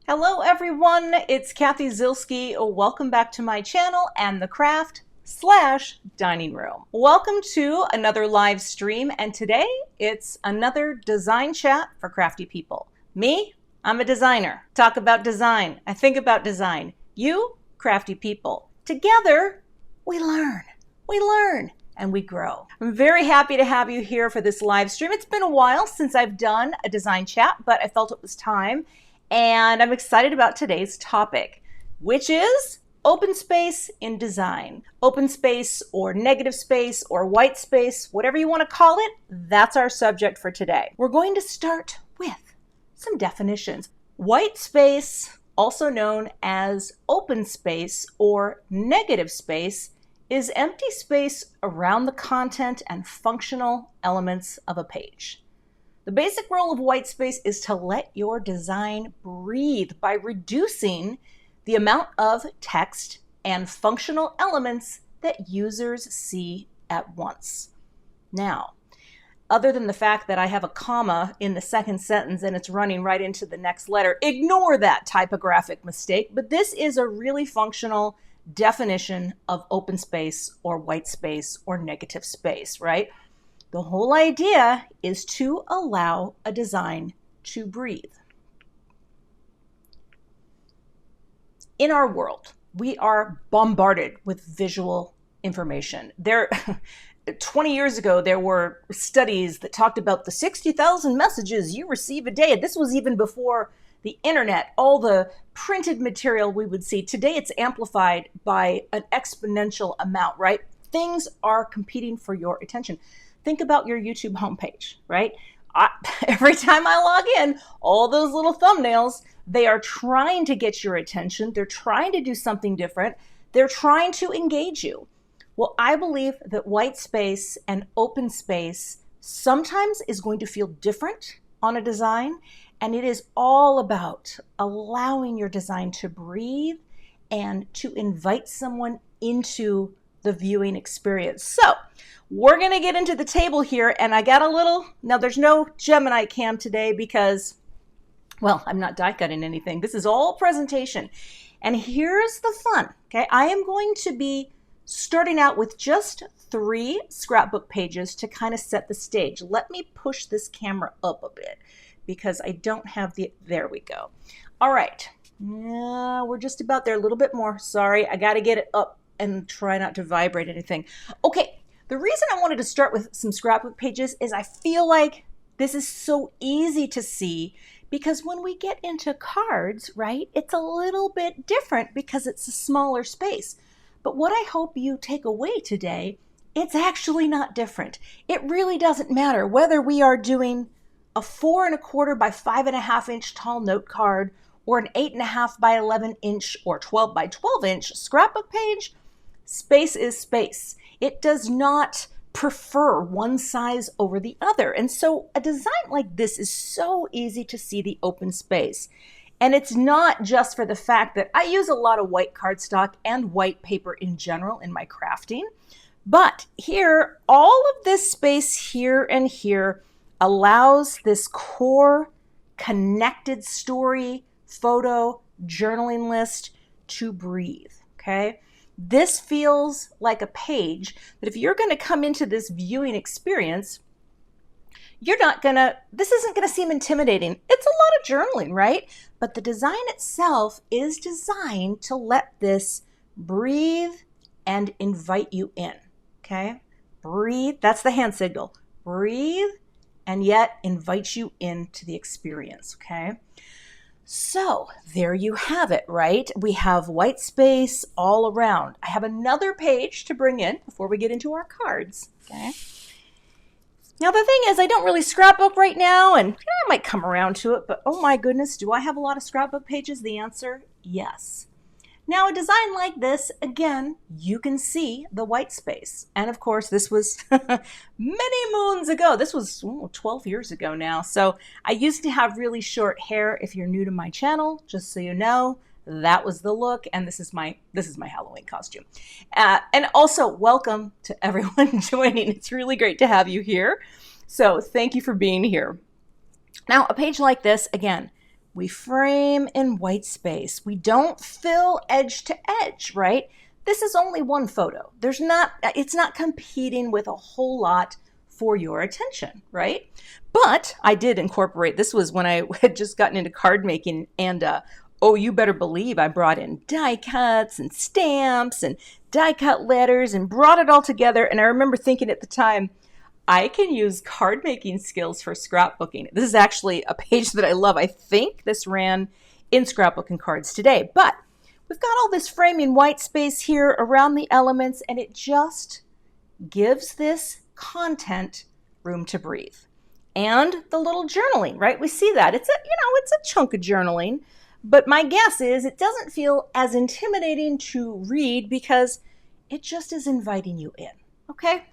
Hello everyone, it's Cathy Zielske. Welcome back to my channel and the craft/dining room. Welcome to another live stream, and today it's another design chat for crafty people. Me, I'm a designer. Talk about design. I think about design. You, crafty people. Together, we learn. And we grow. I'm very happy to have you here for this live stream. It's been a while since I've done a design chat, but I felt it was time. And I'm excited about today's topic, which is open space in design. Open space or negative space or white space, whatever you want to call it, that's our subject for today. We're going to start with some definitions. White space, also known as open space or negative space, is empty space around the content and functional elements of a page. The basic role of white space is to let your design breathe by reducing the amount of text and functional elements that users see at once. Now, other than the fact that I have a comma in the second sentence and it's running right into the next letter, ignore that typographic mistake, but this is a really functional definition of open space or white space or negative space, right? The whole idea is to allow a design to breathe. In our world, we are bombarded with visual information. 20 years ago, there were studies that talked about the 60,000 messages you receive a day. This was even before the internet, all the printed material we would see. Today, it's amplified by an exponential amount, right? Things are competing for your attention. Think about your YouTube homepage, right? Every time I log in, all those little thumbnails, they are trying to get your attention. They're trying to do something different. They're trying to engage you. Well, I believe that white space and open space sometimes is going to feel different on a design, and it is all about allowing your design to breathe and to invite someone into the viewing experience. So we're going to get into the table here, and I got a little, now there's no Gemini cam today because, well, I'm not die cutting anything. This is all presentation. And here's the fun, okay? I am going to be starting out with just 3 scrapbook pages to kind of set the stage. Let me push this camera up a bit because I don't have there we go. All right, we're just about there, a little bit more. Sorry, I got to get it up and try not to vibrate anything. Okay, the reason I wanted to start with some scrapbook pages is I feel like this is so easy to see because when we get into cards, right, it's a little bit different because it's a smaller space. But what I hope you take away today, it's actually not different. It really doesn't matter whether we are doing a 4 1/4 by 5 1/2 inch tall note card or an 8 1/2 by 11 inch or 12 by 12 inch scrapbook page. Space is space. It does not prefer one size over the other. And so a design like this is so easy to see the open space. And it's not just for the fact that I use a lot of white cardstock and white paper in general in my crafting. But here, all of this space here and here allows this core connected story, photo, journaling list to breathe, okay? This feels like a page that if you're going to come into this viewing experience, this isn't going to seem intimidating. It's a lot of journaling, right? But the design itself is designed to let this breathe and invite you in, okay? Breathe, that's the hand signal. Breathe and yet invite you into the experience, okay? So there you have it, right? We have white space all around. I have another page to bring in before we get into our cards, okay? Now the thing is, I don't really scrapbook right now, and I might come around to it, but oh my goodness, do I have a lot of scrapbook pages? The answer, yes. Now a design like this, again, you can see the white space. And of course, this was many moons ago. This was 12 years ago now. So I used to have really short hair. If you're new to my channel, just so you know, that was the look. And this is my Halloween costume. And also welcome to everyone joining. It's really great to have you here. So thank you for being here. Now, a page like this, again, We frame in white space. We don't fill edge to edge, right? This is only one photo. It's not competing with a whole lot for your attention, right? But I did incorporate, this was when I had just gotten into card making, and oh, you better believe I brought in die cuts and stamps and die cut letters and brought it all together. And I remember thinking at the time, I can use card making skills for scrapbooking. This is actually a page that I love. I think this ran in Scrapbooking Cards Today, but we've got all this framing white space here around the elements, and it just gives this content room to breathe. And the little journaling, right? We see that. It's a chunk of journaling, but my guess is it doesn't feel as intimidating to read because it just is inviting you in, okay?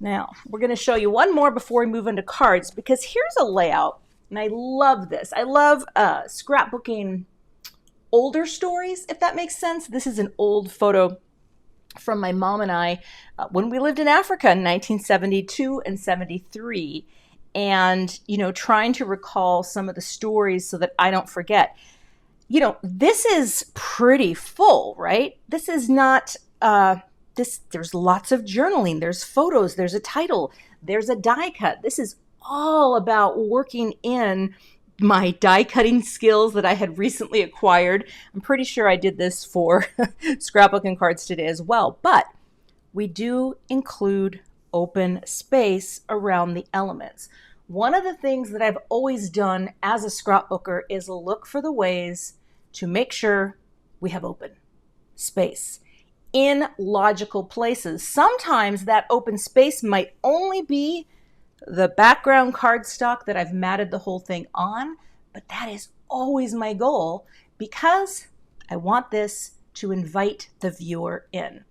Now, we're going to show you one more before we move into cards, because here's a layout, and I love this. I love scrapbooking older stories, if that makes sense. This is an old photo from my mom and I when we lived in Africa in 1972 and 73, and, trying to recall some of the stories so that I don't forget. This is pretty full, right? This is not... There's lots of journaling, there's photos, there's a title, there's a die cut. This is all about working in my die cutting skills that I had recently acquired. I'm pretty sure I did this for Scrapbooking Cards Today as well, but we do include open space around the elements. One of the things that I've always done as a scrapbooker is look for the ways to make sure we have open space in logical places. Sometimes that open space might only be the background cardstock that I've matted the whole thing on, but that is always my goal because I want this to invite the viewer in.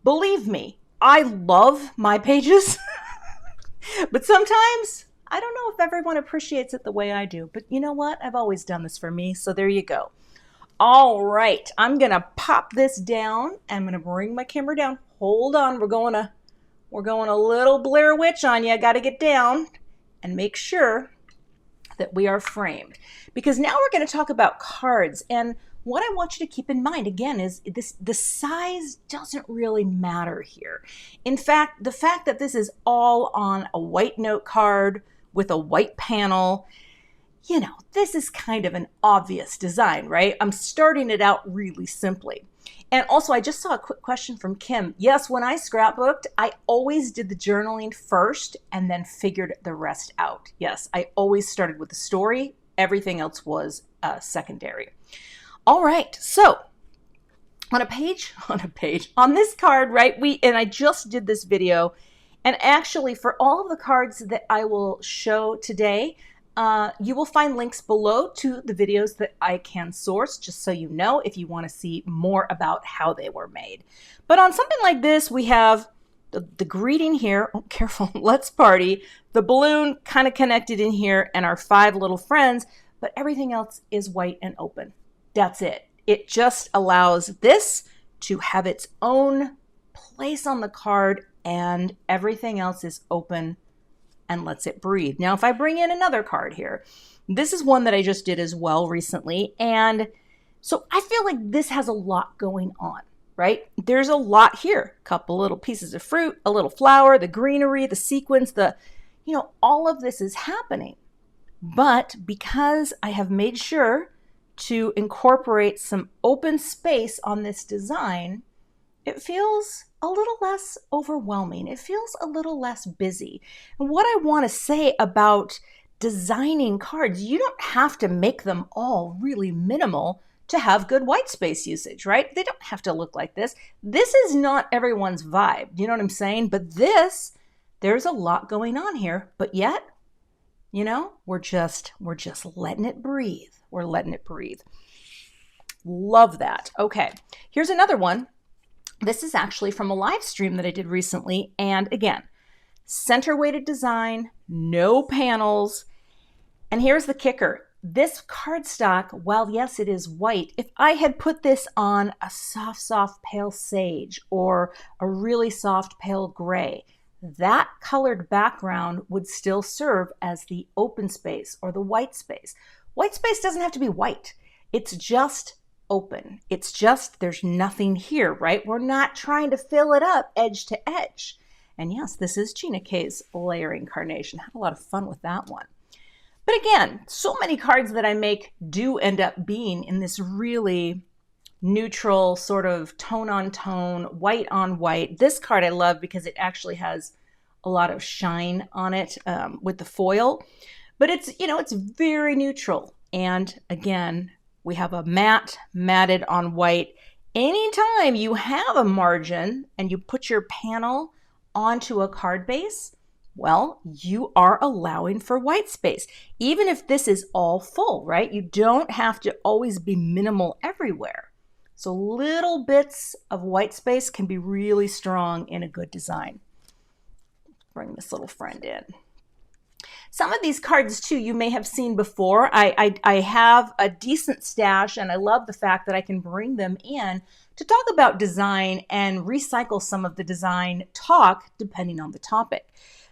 Believe me, I love my pages, but sometimes I don't know if everyone appreciates it the way I do, but you know what? I've always done this for me, so there you go. All right, I'm gonna pop this down. I'm gonna bring my camera down. Hold on, we're going a little Blair Witch on you. I gotta get down and make sure that we are framed. Because now we're gonna talk about cards, and what I want you to keep in mind again is the size doesn't really matter here. In fact, the fact that this is all on a white note card with a white panel, this is kind of an obvious design, right? I'm starting it out really simply. And also, I just saw a quick question from Kim. Yes, when I scrapbooked, I always did the journaling first and then figured the rest out. Yes, I always started with the story. Everything else was secondary. All right, so on this card, right, and I just did this video, and actually for all of the cards that I will show today, you will find links below to the videos that I can source, just so you know if you want to see more about how they were made. But on something like this, we have the greeting here. Oh, careful, let's party. The balloon kind of connected in here and our 5 little friends, but everything else is white and open. That's it. It just allows this to have its own place on the card, and everything else is open and lets it breathe. Now, if I bring in another card here, this is one that I just did as well recently. And so I feel like this has a lot going on, right? There's a lot here. A couple little pieces of fruit, a little flower, the greenery, the sequins, all of this is happening. But because I have made sure to incorporate some open space on this design, it feels a little less overwhelming. It feels a little less busy. And what I want to say about designing cards, you don't have to make them all really minimal to have good white space usage, right? They don't have to look like this. This is not everyone's vibe. You know what I'm saying? But there's a lot going on here, but yet, we're just letting it breathe. We're letting it breathe. Love that. Okay, here's another one. This is actually from a live stream that I did recently. And again, center weighted design, no panels. And here's the kicker. This cardstock, while yes, it is white, if I had put this on a soft pale sage or a really soft pale gray, that colored background would still serve as the open space or the white space. White space doesn't have to be white. It's just open. It's just, there's nothing here, right? We're not trying to fill it up edge to edge. And yes, this is Gina K's layering carnation. Had a lot of fun with that one. But again, so many cards that I make do end up being in this really neutral sort of tone on tone, white on white. This card I love because it actually has a lot of shine on it with the foil, but it's, you know, it's very neutral. And again, we have a matte matted on white. Anytime you have a margin and you put your panel onto a card base, well, you are allowing for white space. Even if this is all full, right? You don't have to always be minimal everywhere. So little bits of white space can be really strong in a good design. Bring this little friend in. Some of these cards too, you may have seen before. I have a decent stash, and I love the fact that I can bring them in to talk about design and recycle some of the design talk depending on the topic.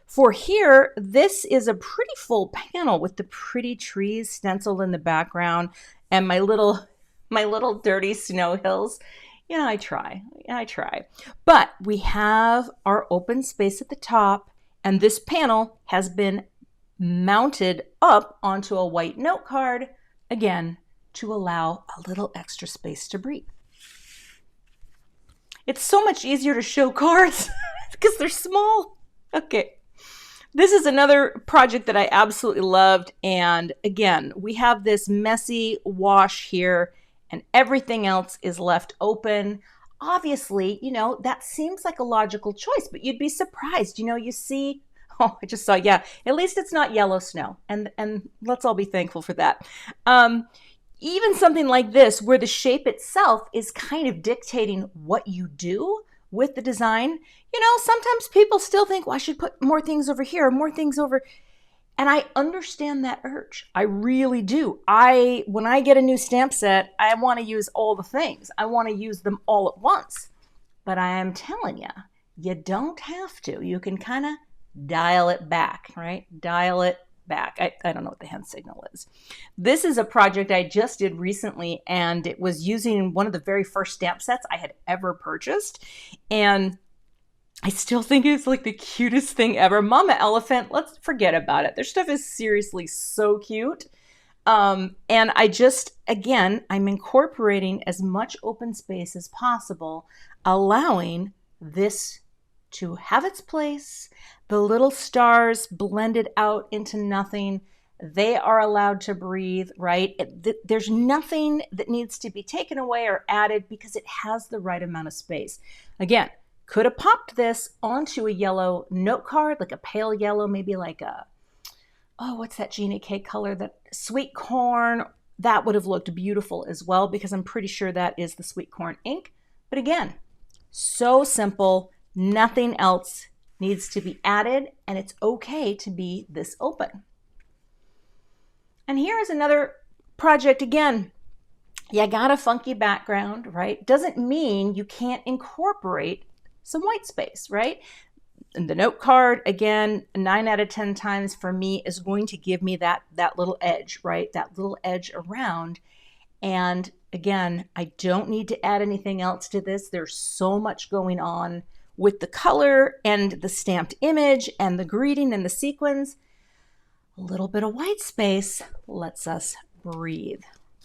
For here, this is a pretty full panel with the pretty trees stenciled in the background and my little dirty snow hills. Yeah, I try. But we have our open space at the top, and this panel has been mounted up onto a white note card, again, to allow a little extra space to breathe. It's so much easier to show cards because they're small. Okay. This is another project that I absolutely loved. And again, we have this messy wash here and everything else is left open. Obviously, you know, that seems like a logical choice, but you'd be surprised. You know, you see, oh, I just saw, yeah, at least it's not yellow snow. And let's all be thankful for that. Even something like this, where the shape itself is kind of dictating what you do with the design. You know, sometimes people still think, well, I should put more things over here, more things over. And I understand that urge. I really do. When I get a new stamp set, I want to use all the things. I want to use them all at once. But I am telling you, you don't have to. You can kind of dial it back, right? Dial it back. I don't know what the hand signal is. This is a project I just did recently, and it was using one of the very first stamp sets I had ever purchased. And I still think it's like the cutest thing ever. Mama Elephant, let's forget about it. Their stuff is seriously so cute. And I just, again, I'm incorporating as much open space as possible, allowing this to have its place. The little stars blended out into nothing. They are allowed to breathe, right? There's nothing that needs to be taken away or added because it has the right amount of space. Again, could have popped this onto a yellow note card, like a pale yellow, maybe like a, oh, what's that Gina K color? That sweet corn. That would have looked beautiful as well, because I'm pretty sure that is the sweet corn ink. But again, so simple, nothing else needs to be added, and it's okay to be this open. And here is another project. Again, you got a funky background, right? Doesn't mean you can't incorporate some white space, right? And the note card, again, 9 out of 10 times for me is going to give me that little edge, right? That little edge around. And again, I don't need to add anything else to this. There's so much going on with the color and the stamped image and the greeting and the sequins. A little bit of white space lets us breathe.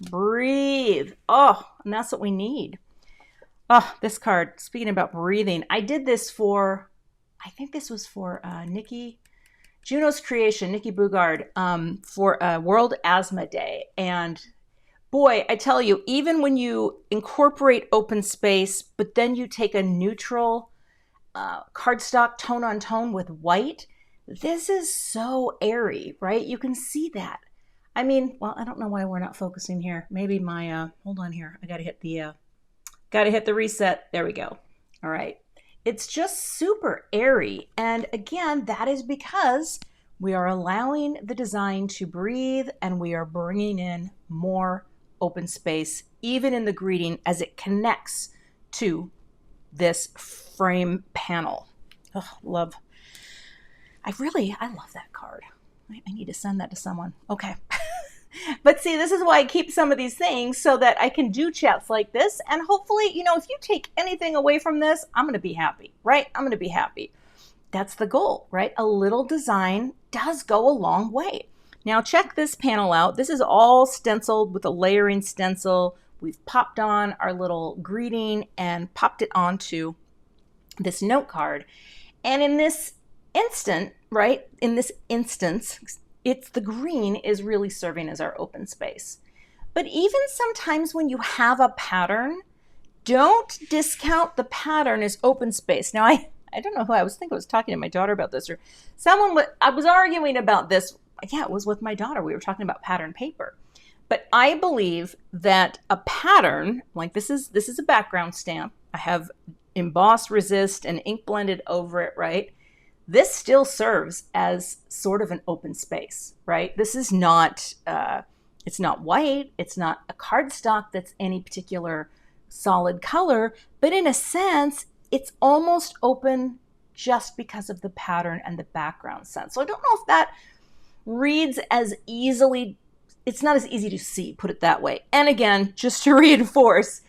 Breathe. Oh, and that's what we need. Oh, this card, speaking about breathing, I did this for, I think this was for Juno's Creation, Nikki Bugard, for World Asthma Day. And boy, I tell you, even when you incorporate open space, but then you take a neutral cardstock tone on tone with white, this is so airy, right? You can see that. I mean, well, I don't know why we're not focusing here. Maybe my, hold on here. I got to hit the reset. There we go. All right. It's just super airy. And again, that is because we are allowing the design to breathe, and we are bringing in more open space, even in the greeting, as it connects to this frame panel. Oh, love. I love that card. I need to send that to someone. Okay. But see, this is why I keep some of these things so that I can do chats like this. And hopefully, if you take anything away from this, I'm going to be happy, right? I'm going to be happy. That's the goal, right? A little design does go a long way. Now check this panel out. This is all stenciled with a layering stencil. We've popped on our little greeting and popped it onto this note card. And in this instant, right, in this instance, it's the green is really serving as our open space. But even sometimes when you have a pattern, don't discount the pattern as open space. Now, I don't know who I was talking to my daughter about this, or I was arguing about this. Yeah, it was with my daughter. We were talking about pattern paper. But I believe that a pattern, like this is a background stamp. I have embossed resist and ink blended over it, right? This still serves as sort of an open space, right? This is not, it's not white. It's not a cardstock that's any particular solid color, but in a sense, it's almost open just because of the pattern and the background sense. So I don't know if that reads as easily, it's not as easy to see, put it that way. And again, just to reinforce,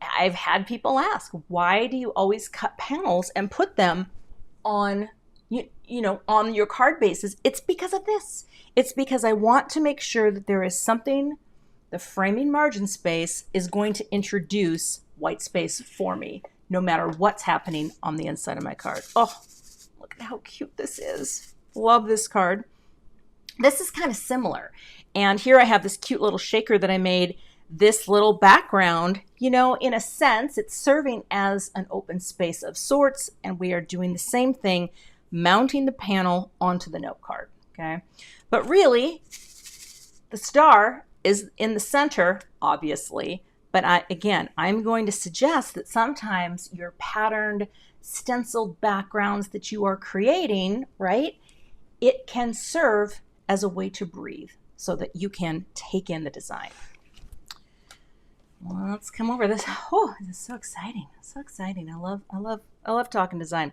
I've had people ask, why do you always cut panels and put them on, on your card bases? It's because of this. It's because I want to make sure that there is something, the framing margin space is going to introduce white space for me, no matter what's happening on the inside of my card. Oh, look at how cute this is. Love this card. This is kind of similar. And here I have this cute little shaker that I made, this little background, in a sense, it's serving as an open space of sorts. And we are doing the same thing, mounting the panel onto the note card, okay? But really, the star is in the center, obviously. But I'm going to suggest that sometimes your patterned, stenciled backgrounds that you are creating, right, it can serve as a way to breathe so that you can take in the design. Well, let's come over this. Oh, this is so exciting. So exciting. I love talking design.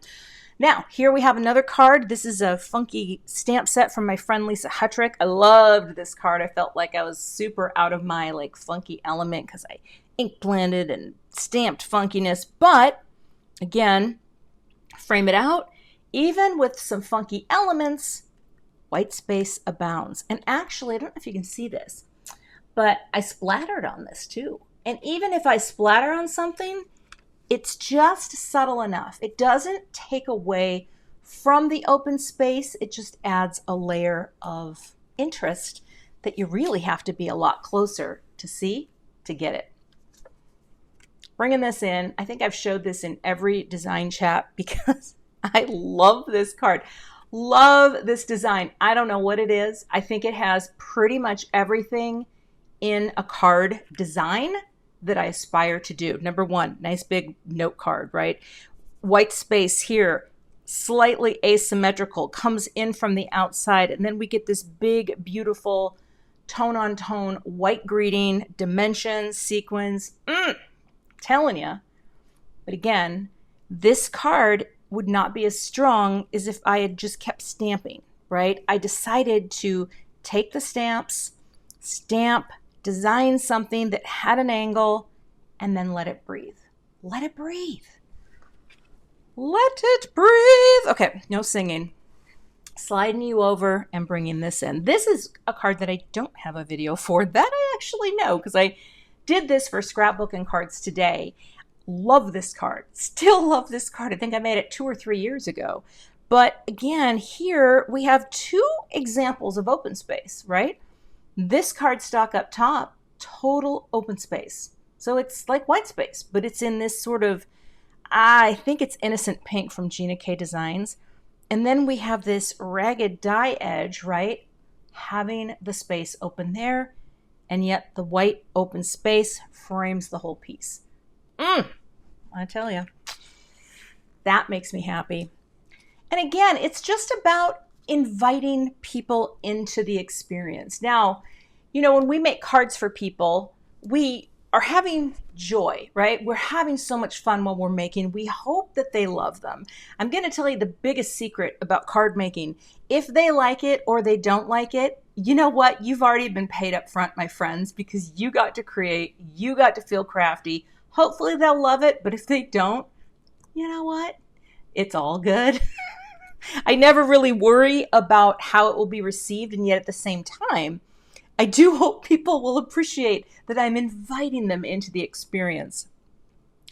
Now, here we have another card. This is a funky stamp set from my friend Lisa Huttrick. I loved this card. I felt like I was super out of my funky element because I ink blended and stamped funkiness. But again, frame it out. Even with some funky elements, white space abounds. And actually, I don't know if you can see this, but I splattered on this too. And even if I splatter on something, it's just subtle enough. It doesn't take away from the open space. It just adds a layer of interest that you really have to be a lot closer to see to get it. Bringing this in, I think I've showed this in every design chat because I love this card. Love this design. I don't know what it is. I think it has pretty much everything in a card design that I aspire to do. Number one, nice big note card, right? White space here, slightly asymmetrical, comes in from the outside. And then we get this big, beautiful tone on tone, white greeting, dimensions, sequins. Telling you. But again, this card would not be as strong as if I had just kept stamping, right? I decided to take the stamps, stamp, design something that had an angle, and then let it breathe. Let it breathe. Let it breathe. Okay, no singing. Sliding you over and bringing this in. This is a card that I don't have a video for. That I actually know because I did this for scrapbooking cards today. Love this card. Still love this card. I think I made it 2 or 3 years ago. But again, here we have 2 examples of open space, right? This cardstock up top, total open space. So it's like white space, but it's in this sort of, I think it's Innocent Pink from Gina K Designs. And then we have this ragged die edge, right? Having the space open there. And yet the white open space frames the whole piece. I tell you, that makes me happy. And again, it's just about inviting people into the experience. Now, when we make cards for people, we are having joy, right? We're having so much fun while we're making. We hope that they love them. I'm going to tell you the biggest secret about card making. If they like it or they don't like it, you know what? You've already been paid up front, my friends, because you got to create, you got to feel crafty. Hopefully they'll love it, but if they don't, you know what? It's all good. I never really worry about how it will be received, and yet at the same time, I do hope people will appreciate that I'm inviting them into the experience.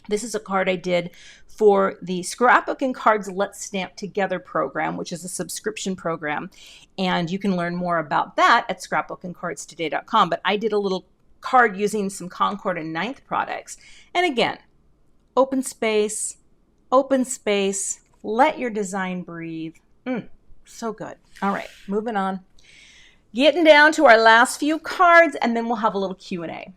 This is a card I did for the Scrapbooking Cards Let's Stamp Together program, which is a subscription program. And you can learn more about that at scrapbookingcardstoday.com. But I did a little card using some Concord and Ninth products. And again, open space, let your design breathe. So good. All right, moving on. Getting down to our last few cards, and then we'll have a little Q&A.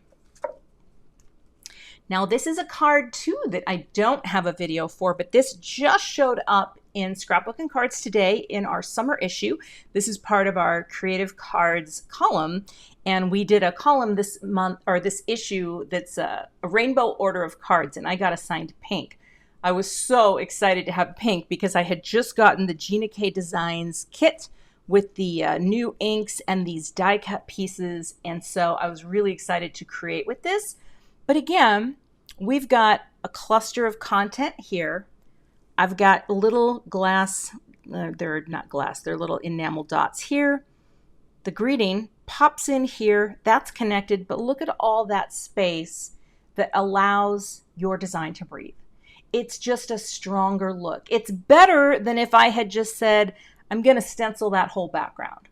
Now, this is a card, too, that I don't have a video for, but this just showed up in Scrapbooking Cards Today in our summer issue. This is part of our Creative Cards column, and we did a column this month, or this issue, that's a rainbow order of cards, and I got assigned pink. I was so excited to have pink because I had just gotten the Gina K Designs kit with the new inks and these die cut pieces, and so I was really excited to create with this. But again, we've got a cluster of content here. I've got little glass, they're not glass, they're little enamel dots here. The greeting pops in here, that's connected, but look at all that space that allows your design to breathe. It's just a stronger look. It's better than if I had just said, I'm going to stencil that whole background.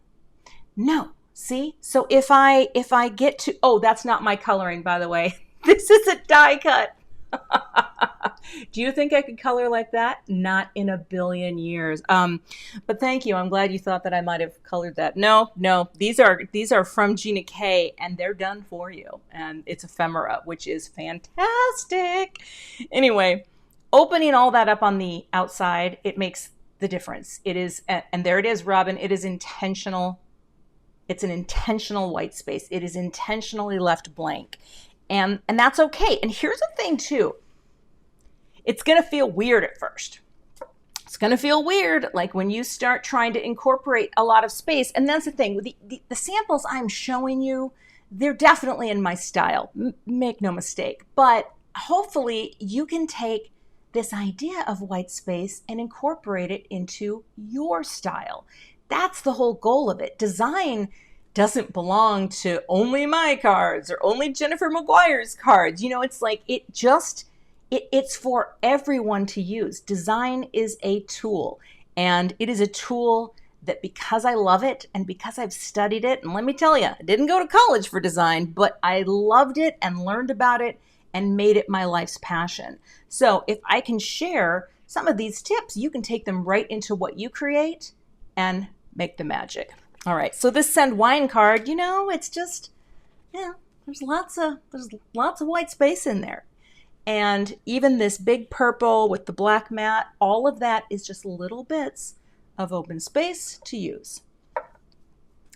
No, see? So if I get to, oh, that's not my coloring, by the way. This is a die cut. Do you think I could color like that? Not in a billion years. But thank you. I'm glad you thought that I might have colored that. No, these are from Gina K, and they're done for you. And it's ephemera, which is fantastic. Anyway, opening all that up on the outside, it makes the difference. It is, and there it is, Robin. It is intentional. It's an intentional white space. It is intentionally left blank. And that's okay. And here's the thing too. It's going to feel weird at first. It's going to feel weird, like when you start trying to incorporate a lot of space. And that's the thing. The samples I'm showing you, they're definitely in my style. Make no mistake. But hopefully you can take this idea of white space and incorporate it into your style. That's the whole goal of it. Design doesn't belong to only my cards or only Jennifer McGuire's cards. You know, it's like it's for everyone to use. Design is a tool, and it is a tool that, because I love it and because I've studied it, and let me tell you, I didn't go to college for design, but I loved it and learned about it and made it my life's passion. So if I can share some of these tips, you can take them right into what you create and make the magic. All right, so this send wine card, you know, it's just, there's lots of white space in there. And even this big purple with the black mat, all of that is just little bits of open space to use.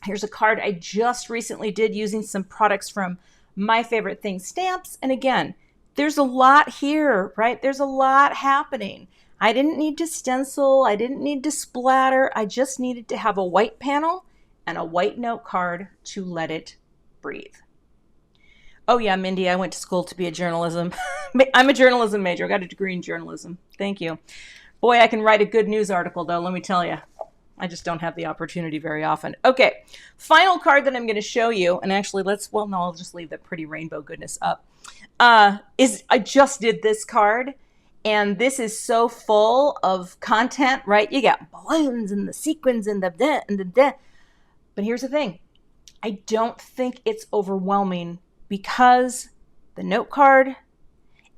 Here's a card I just recently did using some products from My Favorite Thing Stamps. And again, there's a lot here, right? There's a lot happening. I didn't need to stencil. I didn't need to splatter. I just needed to have a white panel and a white note card to let it breathe. Oh yeah, Mindy, I went to school to be a journalism. I'm a journalism major. I got a degree in journalism. Thank you. Boy, I can write a good news article though, let me tell you. I just don't have the opportunity very often. Okay, final card that I'm going to show you, and actually I'll just leave that pretty rainbow goodness up, is I just did this card, and this is so full of content, right? You got balloons and the sequins and the da and the da. But here's the thing. I don't think it's overwhelming because the note card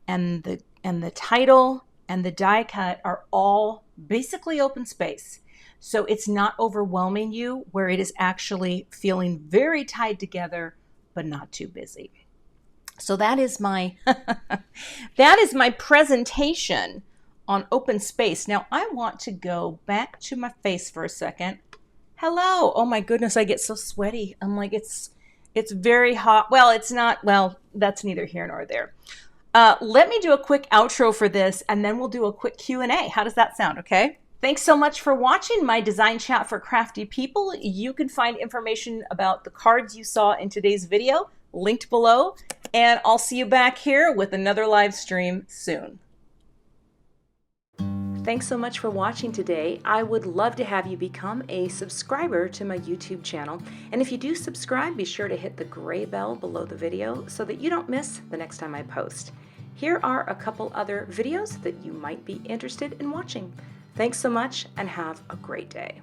and the title and the die cut are all basically open space. So it's not overwhelming you, where it is actually feeling very tied together, but not too busy. So that is my presentation on open space. Now I want to go back to my face for a second. Hello. Oh my goodness, I get so sweaty. I'm like, it's very hot. Well, it's not. Well, that's neither here nor there. Let me do a quick outro for this, and then we'll do a quick Q&A. How does that sound? Okay. Thanks so much for watching my design chat for Crafty People. You can find information about the cards you saw in today's video linked below, and I'll see you back here with another live stream soon. Thanks so much for watching today. I would love to have you become a subscriber to my YouTube channel. And if you do subscribe, be sure to hit the gray bell below the video so that you don't miss the next time I post. Here are a couple other videos that you might be interested in watching. Thanks so much and have a great day.